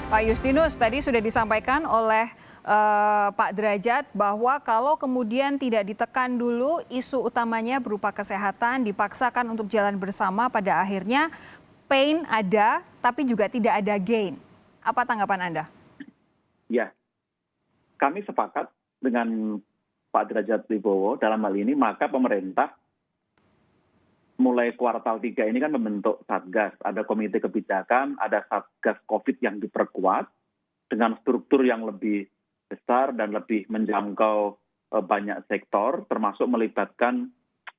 Pak Justinus, tadi sudah disampaikan oleh Pak Derajat bahwa kalau kemudian tidak ditekan dulu isu utamanya berupa kesehatan dipaksakan untuk jalan bersama, pada akhirnya pain ada tapi juga tidak ada gain. Apa tanggapan Anda? Ya, kami sepakat dengan Pak Derajat Wibowo dalam hal ini, maka pemerintah mulai kuartal 3 ini kan membentuk Satgas, ada komite kebijakan, ada Satgas COVID yang diperkuat dengan struktur yang lebih besar dan lebih menjangkau banyak sektor, termasuk melibatkan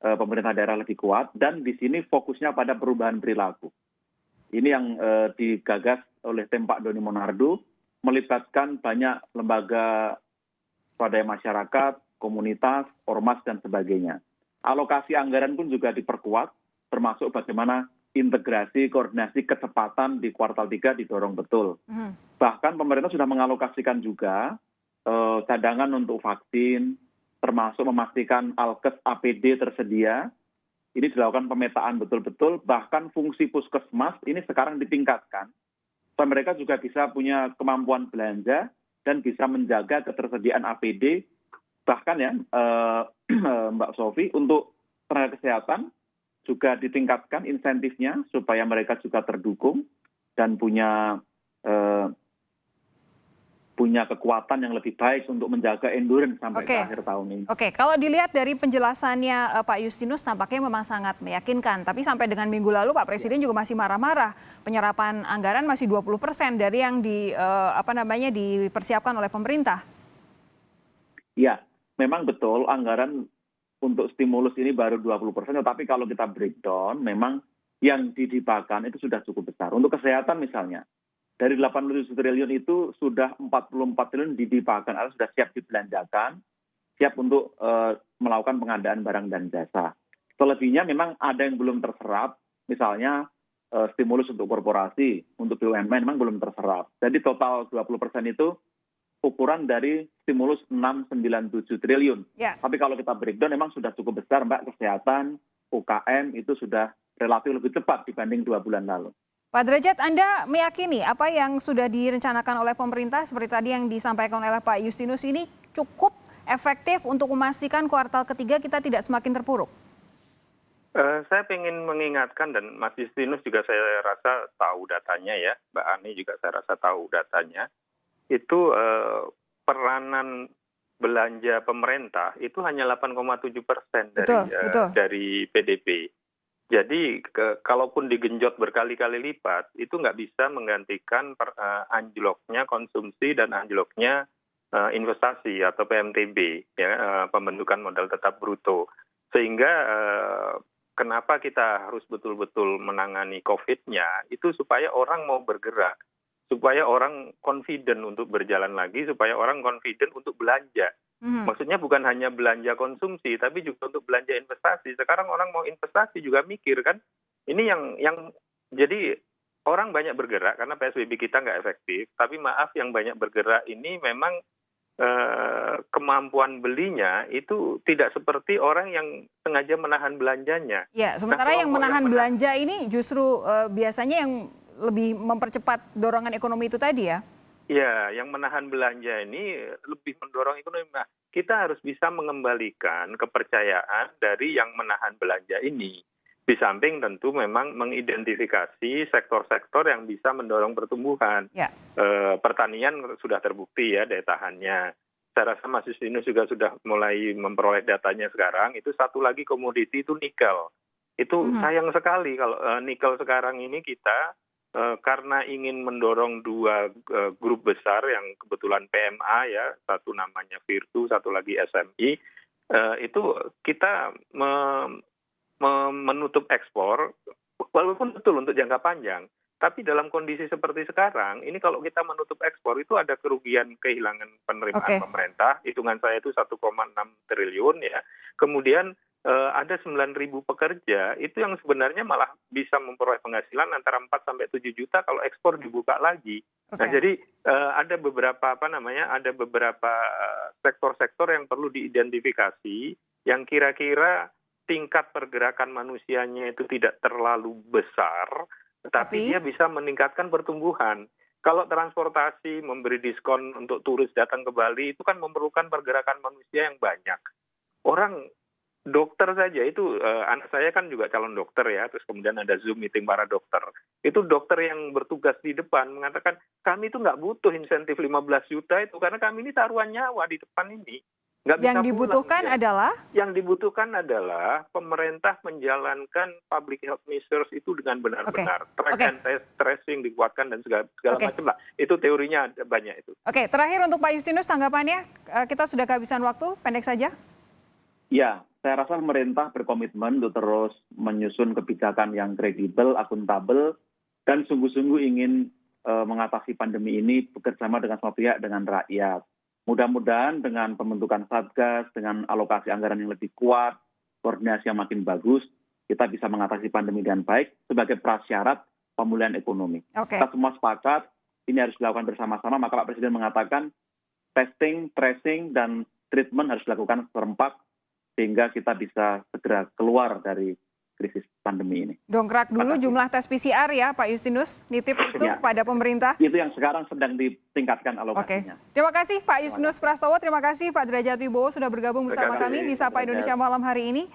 pemerintah daerah lebih kuat, dan di sini fokusnya pada perubahan perilaku. Ini yang digagas oleh tim Pak Doni Monardo, melibatkan banyak lembaga swadaya masyarakat, komunitas, ormas, dan sebagainya. Alokasi anggaran pun juga diperkuat, termasuk bagaimana integrasi, koordinasi, kecepatan di kuartal 3 didorong betul. Bahkan pemerintah sudah mengalokasikan juga cadangan untuk vaksin, termasuk memastikan alkes APD tersedia. Ini dilakukan pemetaan betul-betul, bahkan fungsi puskesmas ini sekarang ditingkatkan. Supaya mereka juga bisa punya kemampuan belanja dan bisa menjaga ketersediaan APD. Bahkan ya Mbak Sofi, untuk tenaga kesehatan juga ditingkatkan insentifnya supaya mereka juga terdukung dan punya kekuatan yang lebih baik untuk menjaga endurance sampai ke akhir tahun ini. Oke, kalau dilihat dari penjelasannya Pak Justinus nampaknya memang sangat meyakinkan. Tapi sampai dengan minggu lalu Pak Presiden juga masih marah-marah. Penyerapan anggaran masih 20% dari yang dipersiapkan oleh pemerintah. Ya, memang betul anggaran untuk stimulus ini baru 20%, tetapi kalau kita breakdown memang yang dihibahkan itu sudah cukup besar. Untuk kesehatan misalnya, dari 87 triliun itu sudah 44 triliun dihibahkan, artinya sudah siap dibelanjakan, siap untuk melakukan pengadaan barang dan jasa. Selebihnya memang ada yang belum terserap, misalnya stimulus untuk korporasi, untuk BUMN memang belum terserap. Jadi total 20% itu ukuran dari stimulus 697 triliun. Ya. Tapi kalau kita breakdown memang sudah cukup besar, Mbak. Kesehatan, UKM itu sudah relatif lebih cepat dibanding 2 bulan lalu. Pak Derajat, Anda meyakini apa yang sudah direncanakan oleh pemerintah seperti tadi yang disampaikan oleh Pak Justinus ini cukup efektif untuk memastikan kuartal ketiga kita tidak semakin terpuruk? Saya ingin mengingatkan, dan Mas Justinus juga saya rasa tahu datanya ya, Mbak Ani juga saya rasa tahu datanya, itu peranan belanja pemerintah itu hanya 8,7% dari PDB. Jadi kalaupun digenjot berkali-kali lipat, itu nggak bisa menggantikan anjloknya konsumsi dan anjloknya investasi atau PMTB, ya, pembentukan modal tetap bruto. Sehingga kenapa kita harus betul-betul menangani COVID-nya, itu supaya orang mau bergerak, supaya orang confident untuk berjalan lagi, supaya orang confident untuk belanja. Maksudnya bukan hanya belanja konsumsi, tapi juga untuk belanja investasi. Sekarang orang mau investasi juga mikir kan. Ini yang jadi orang banyak bergerak karena PSBB kita nggak efektif. Tapi maaf, yang banyak bergerak ini memang kemampuan belinya itu tidak seperti orang yang sengaja menahan belanjanya. Ya, sementara yang menahan belanja ini justru biasanya yang lebih mempercepat dorongan ekonomi itu tadi ya? Ya, yang menahan belanja ini lebih mendorong ekonomi. Nah, kita harus bisa mengembalikan kepercayaan dari yang menahan belanja ini. Di samping tentu memang mengidentifikasi sektor-sektor yang bisa mendorong pertumbuhan. Ya. Pertanian sudah terbukti ya daya tahannya. Saya rasa Mas Justinus juga sudah mulai memperoleh datanya sekarang. Itu satu lagi komoditi itu nikel. Itu sayang sekali kalau nikel sekarang ini kita karena ingin mendorong dua grup besar yang kebetulan PMA ya, satu namanya Virtu, satu lagi SMI, itu kita menutup ekspor, walaupun betul untuk jangka panjang, tapi dalam kondisi seperti sekarang, ini kalau kita menutup ekspor itu ada kerugian kehilangan penerimaan pemerintah, hitungan saya itu 1,6 triliun ya, kemudian ada 9.000 pekerja itu yang sebenarnya malah bisa memperoleh penghasilan antara 4 sampai 7 juta kalau ekspor dibuka lagi. Nah, jadi ada beberapa sektor-sektor yang perlu diidentifikasi yang kira-kira tingkat pergerakan manusianya itu tidak terlalu besar, tetapi dia bisa meningkatkan pertumbuhan. Kalau transportasi memberi diskon untuk turis datang ke Bali itu kan memerlukan pergerakan manusia yang banyak. Orang dokter saja itu, anak saya kan juga calon dokter ya, terus kemudian ada Zoom meeting para dokter. Itu dokter yang bertugas di depan mengatakan, kami itu nggak butuh insentif 15 juta itu, karena kami ini taruhan nyawa di depan ini. Nggak bisa Yang dibutuhkan pulang, ya. adalah Yang dibutuhkan adalah pemerintah menjalankan public health measures itu dengan benar-benar. Track and test, tracing dikuatkan dan segala macam lah. Itu teorinya ada banyak itu. Oke, terakhir untuk Pak Justinus tanggapannya, kita sudah kehabisan waktu, pendek saja. Ya, saya rasa pemerintah berkomitmen untuk terus menyusun kebijakan yang kredibel, akuntabel, dan sungguh-sungguh ingin mengatasi pandemi ini bekerjasama dengan semua pihak, dengan rakyat. Mudah-mudahan dengan pembentukan Satgas, dengan alokasi anggaran yang lebih kuat, koordinasi yang makin bagus, kita bisa mengatasi pandemi dengan baik sebagai prasyarat pemulihan ekonomi. Kita semua sepakat, ini harus dilakukan bersama-sama, maka Pak Presiden mengatakan testing, tracing, dan treatment harus dilakukan serempak sehingga kita bisa segera keluar dari krisis pandemi ini. Dongkrak dulu jumlah tes PCR ya Pak Justinus, nitip itu kepada pemerintah. Itu yang sekarang sedang ditingkatkan alokasinya. Terima kasih Pak Justinus Prastowo, terima kasih Pak Derajat Wibowo sudah bergabung bersama kami di Sapa Indonesia Malam hari ini.